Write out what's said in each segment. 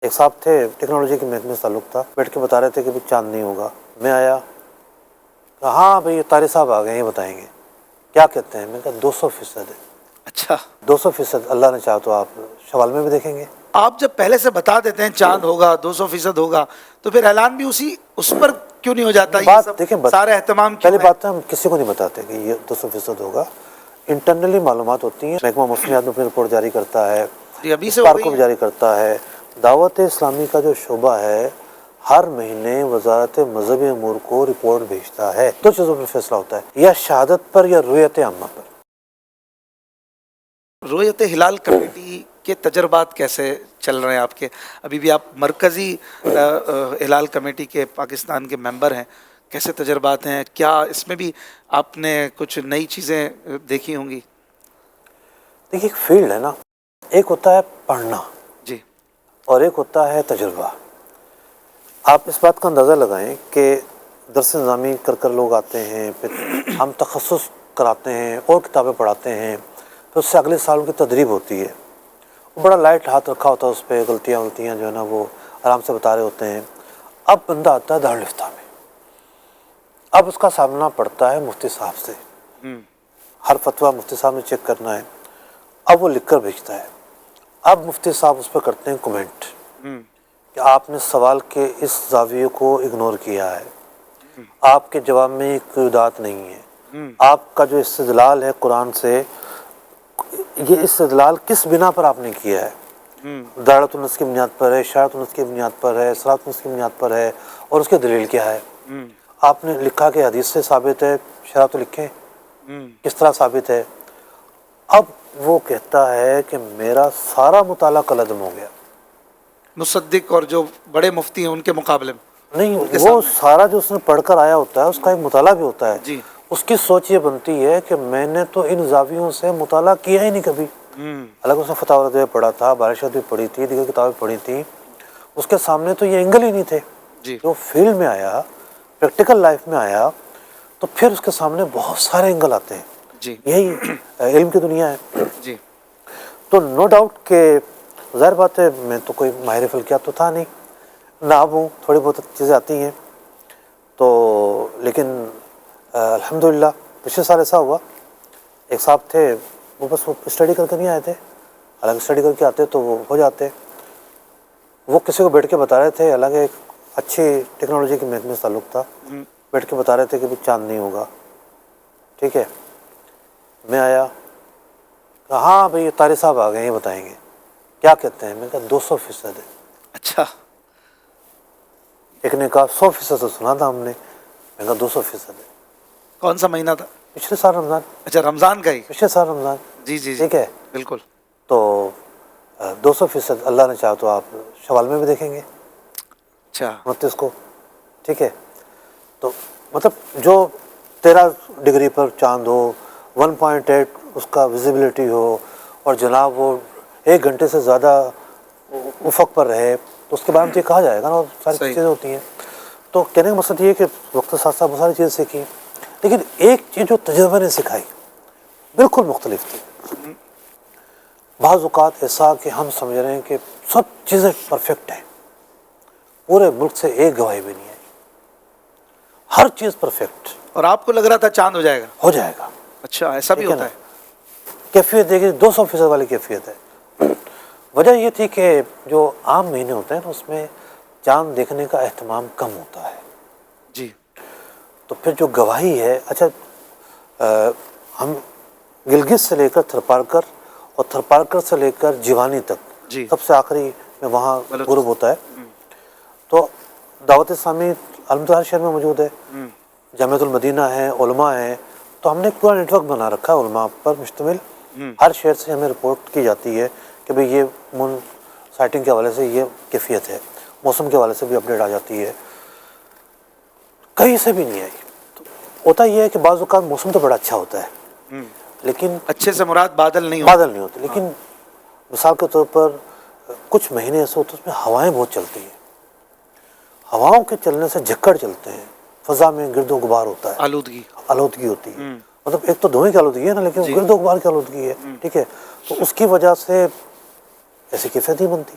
ایک صاحب تھے ٹیکنالوجی کے محکمے سے تعلق تھا, بیٹھ کے بتا رہے تھے کہ بھی چاند نہیں ہوگا. میں آیا, کہا ہاں بھائی طارق صاحب آ گئے, یہ بتائیں گے کیا کہتے ہیں. میں کہا 200% ہے. اچھا 200% اللہ نے چاہا تو آپ شوال میں بھی دیکھیں گے. آپ جب پہلے سے بتا دیتے ہیں چاند ہوگا 200% ہوگا تو پھر اعلان بھی اس پر کیوں نہیں ہو جاتا؟ یہ بات سب دیکھیں, سارا اہتمام کیوں پہلی ہے؟ بات تو ہم کسی کو نہیں بتاتے کہ یہ 200% ہوگا. انٹرنلی معلومات ہوتی ہیں, محکمہ موسمیات میں اپنی رپورٹ جاری کرتا ہے, جی ابھی سے ہو اسپار گئی کو بھی ہے. جاری کرتا ہے. دعوت اسلامی کا جو شعبہ ہے ہر مہینے وزارت مذہبی امور کو رپورٹ بھیجتا ہے. دو چیزوں پر فیصلہ ہوتا ہے, یا شہادت پر یا رویت عامہ پر. رؤیت ہلال کمیٹی کے تجربات کیسے چل رہے ہیں آپ کے؟ ابھی بھی آپ مرکزی ہلال کمیٹی کے پاکستان کے ممبر ہیں, کیسے تجربات ہیں؟ کیا اس میں بھی آپ نے کچھ نئی چیزیں دیکھی ہوں گی؟ دیکھیے ایک فیلڈ ہے نا, ایک ہوتا ہے پڑھنا جی اور ایک ہوتا ہے تجربہ. آپ اس بات کا اندازہ لگائیں کہ درس نظامی کر لوگ آتے ہیں, پھر ہم تخصص کراتے ہیں اور کتابیں پڑھاتے ہیں, پھر اس سے اگلے سال کی تدریب ہوتی ہے. وہ بڑا لائٹ ہاتھ رکھا ہوتا ہے اس پہ, غلطیاں جو ہے نا وہ آرام سے بتا رہے ہوتے ہیں. اب بندہ آتا ہے دارالفتہ میں, اب اس کا سامنا پڑتا ہے مفتی صاحب سے. ہر فتویٰ مفتی صاحب نے چیک کرنا ہے. اب وہ لکھ کر بھیجتا ہے. اب مفتی صاحب اس پہ کرتے ہیں کومنٹ کہ آپ نے سوال کے اس زاویے کو اگنور کیا ہے, آپ کے جواب میں کوئی ادات نہیں ہے, آپ کا جو استدلال ہے قرآن سے, یہ استدلال کس بنا پر آپ نے کیا ہے؟ دعوت النص کی بنیاد پر ہے, شرعت النص کی بنیاد پر ہے, صراط النص کی بنیاد پر ہے, اور اس کی دلیل کیا ہے؟ آپ نے لکھا کہ حدیث سے ثابت ہے, شرح تو لکھیں کس طرح ثابت ہے. اب وہ کہتا ہے کہ میرا سارا مطالعہ قلعدم ہو گیا. مصدق اور جو بڑے مفتی ہیں ان کے مقابلے میں نہیں, ان کے وہ سامنے. سارا جو اس نے پڑھ کر آیا ہوتا ہے اس کا ایک مطالعہ بھی ہوتا ہے. جی اس کی سوچ یہ بنتی ہے کہ میں نے تو ان زاویوں سے مطالعہ کیا ہی نہیں کبھی. حالانکہ اس نے فتاوی رضویہ پڑھا تھا, بارشات بھی پڑھی تھی, دیگر کتابیں پڑھی تھیں, اس کے سامنے تو یہ اینگل ہی نہیں تھے. جی جو فیلڈ میں آیا, پریکٹیکل لائف میں آیا, تو پھر اس کے سامنے بہت سارے اینگل آتے ہیں. جی یہی علم کی دنیا ہے. جی تو نو ڈاؤٹ کہ ظاہر بات ہے میں تو کوئی ماہر فلکیات تو تھا نہیں, نہ اب ہوں, تھوڑی بہت چیزیں آتی ہیں تو, لیکن الحمدللہ پچھلے سال ایسا ہوا, ایک صاحب تھے وہ بس وہ اسٹڈی کر کے نہیں آئے تھے, حالانکہ اسٹڈی کر کے آتے تو وہ ہو جاتے. وہ کسی کو بیٹھ کے بتا رہے تھے, حالانکہ ایک اچھی ٹیکنالوجی کے محکمے سے تعلق تھا, بیٹھ کے بتا رہے تھے کہ بھی چاند نہیں ہوگا. ٹھیک ہے, میں آیا, کہا ہاں بھائی طارق صاحب آ گئے, یہ بتائیں گے کیا کہتے ہیں. میں کہا 200% ہے. اچھا ایک نے کہا 100% سنا تھا ہم نے. میں کہا 200% ہے. کون سا مہینہ تھا؟ پچھلے سال رمضان. اچھا رمضان کا ہی. پچھلے سال رمضان. جی جی جی ٹھیک ہے, بالکل. تو 200% اللہ نے چاہا تو آپ شوال میں بھی دیکھیں گے اچھا 29 کو. ٹھیک ہے, تو مطلب جو 13 ڈگری پر چاند ہو, 1.8 اس کا ویزیبلٹی ہو, اور جناب وہ 1 گھنٹے سے زیادہ افق پر رہے, تو اس کے بارے میں تو یہ کہا جائے گا نا, ساری صحیح. چیزیں ہوتی ہیں. تو کہنے کا مقصد یہ ہے کہ وقت کے ساتھ ساتھ بہت ساری چیزیں سیکھی, لیکن ایک چیز جو تجربہ نے سکھائی بالکل مختلف تھی. بعض اوقات ایسا کہ ہم سمجھ رہے ہیں کہ سب چیزیں پرفیکٹ ہیں, پورے ملک سے ایک گواہی بھی نہیں آئی, ہر چیز پرفیکٹ. اور آپ کو لگ رہا تھا چاند ہو جائے گا؟ ہو جائے گا. اچھا ایسا بھی ٹھیک ہے ہوتا نا, ہے؟ کیفیت دیکھیے 200% والی کیفیت ہے. وجہ یہ تھی کہ جو عام مہینے ہوتے ہیں نا اس میں چاند دیکھنے کا اہتمام کم ہوتا ہے. جی تو پھر جو گواہی ہے, اچھا ہم گلگت سے لے کر تھرپارکر اور تھرپارکر سے لے کر جیوانی تک, جی سب سے آخری میں وہاں غروب بلوچستان. ہوتا ہے. تو دعوت اسلامی الحمدللہ ہر شہر میں موجود ہے, جامعۃ المدینہ ہے, علماء ہیں, تو ہم نے ایک پورا نیٹ ورک بنا رکھا ہے علماء پر مشتمل. ہر شہر سے ہمیں رپورٹ کی جاتی ہے کہ بھئی یہ مون سائٹنگ کے حوالے سے یہ کیفیت ہے, موسم کے حوالے سے بھی اپڈیٹ آ جاتی ہے. کہیں سے بھی نہیں آئی. تو ہوتا یہ ہے کہ بعض اوقات موسم تو بڑا اچھا ہوتا ہے, لیکن اچھے سے مراد بادل نہیں ہوتے. بادل نہیں ہوتے, لیکن مثال کے طور پر کچھ مہینے ایسے ہوتے ہیں اس میں ہوائیں بہت چلتی ہیں, ہواؤں کے چلنے سے جھکڑ چلتے ہیں, فضا میں گرد و غبار ہوتا ہے, آلودگی. آلودگی ہوتی ہے. مطلب ایک تو دھوئیں کی آلودگی ہے نا, لیکن جی گرد و غبار کی آلودگی ہے. ٹھیک ہے, تو اس کی وجہ سے ایسی کیفیت نہیں بنتی.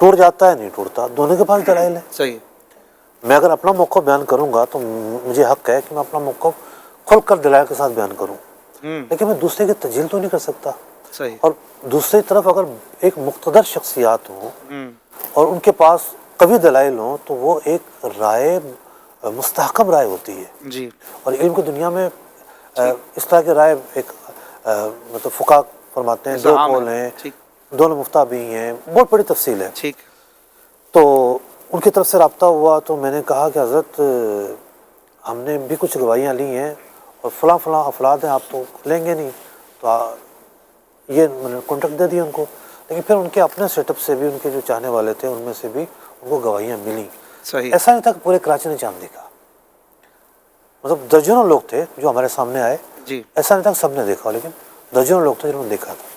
ٹوٹ جاتا ہے نہیں ٹوٹتا، دونوں کے پاس دلائل ہے. صحیح ہے. میں اگر اپنا موقف بیان کروں گا تو مجھے حق ہے کہ میں اپنا موقف کھل کر دلائل کے ساتھ بیان کروں، لیکن میں دوسرے کی تجھیل تو نہیں کر سکتا. صحیح. اور دوسری طرف اگر ایک مقتدر شخصیات ہوں اور ان کے پاس قوی دلائل ہوں تو وہ ایک رائے مستحکم رائے ہوتی ہے. جی. اور علم کی دنیا میں اس طرح کی رائے ایک مطلب فقہ فرماتے ہیں دو قول ہیں، دونوں مفتہ بھی ہیں، بہت بڑی تفصیل ہے. ٹھیک. تو ان کی طرف سے رابطہ ہوا تو میں نے کہا کہ حضرت ہم نے بھی کچھ گواہیاں لی ہیں اور فلاں فلاں افراد ہیں، آپ تو لیں گے نہیں، تو یہ میں نے کانٹیکٹ دے دیا ان کو. لیکن پھر ان کے اپنے سیٹ اپ سے بھی ان کے جو چاہنے والے تھے ان میں سے بھی ان کو گواہیاں ملیں. صحیح. ایسا نہیں تھا کہ پورے کراچی نے چاند دیکھا، مطلب درجنوں لوگ تھے جو ہمارے سامنے آئے. جی. ایسا نہیں تھا کہ سب نے دیکھا، لیکن درجنوں لوگ تھے جنہوں نے دیکھا تھا.